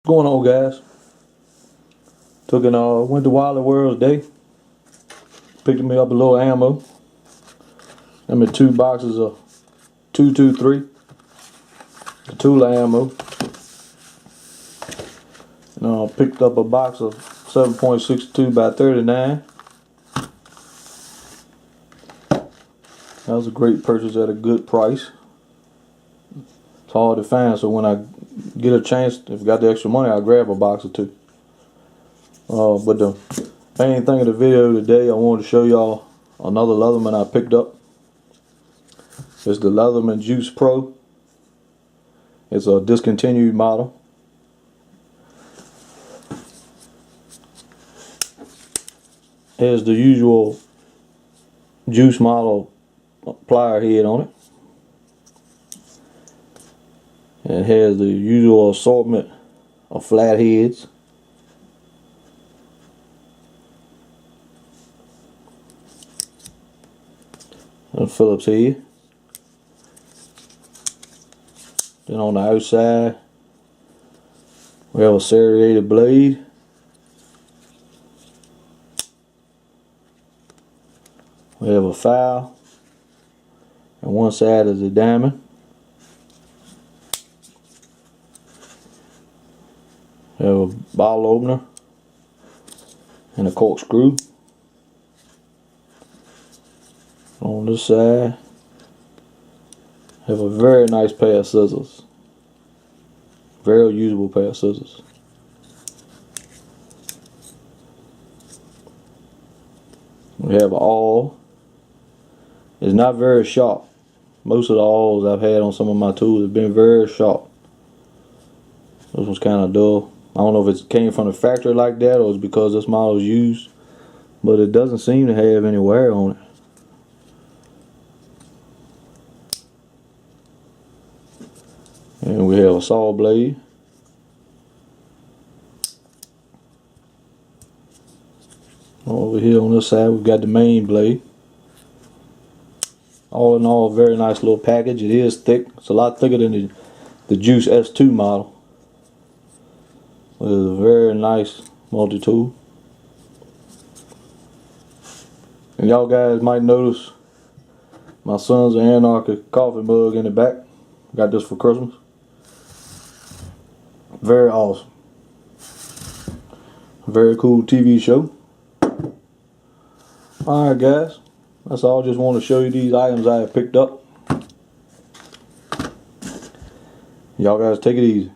What's going on, guys? Went to Wildly World's day. Picked me up a little ammo. I mean 2 boxes of 223. The Tula ammo. And picked up a box of 7.62 by 39. That was a great purchase at a good price. It's hard to find, so when I get a chance, if I got the extra money, I'll grab a box or 2. But the main thing of the video today, I wanted to show y'all another Leatherman I picked up. It's the Leatherman Juice Pro. It's a discontinued model. Here's the usual Juice model plier head on it. And it has the usual assortment of flat heads. And Phillips head. Then on the outside, we have a serrated blade. We have a file. And one side is a diamond. We have a bottle opener and a corkscrew. On this side, have a very nice pair of scissors. Very usable pair of scissors. We have an awl. It's not very sharp. Most of the awls I've had on some of my tools have been very sharp. This one's kind of dull. I don't know if it came from the factory like that or it's because this model is used, but it doesn't seem to have any wear on it. And we have a saw blade. Over here on this side we've got the main blade. All in all, a very nice little package. It is thick. It's a lot thicker than the Juice S2 model. It's a very nice multi-tool. And y'all guys might notice my son's anarchic coffee mug in the back. Got this for Christmas. Very awesome. Very cool TV show. Alright guys, that's all. Just want to show you these items I have picked up. Y'all guys take it easy.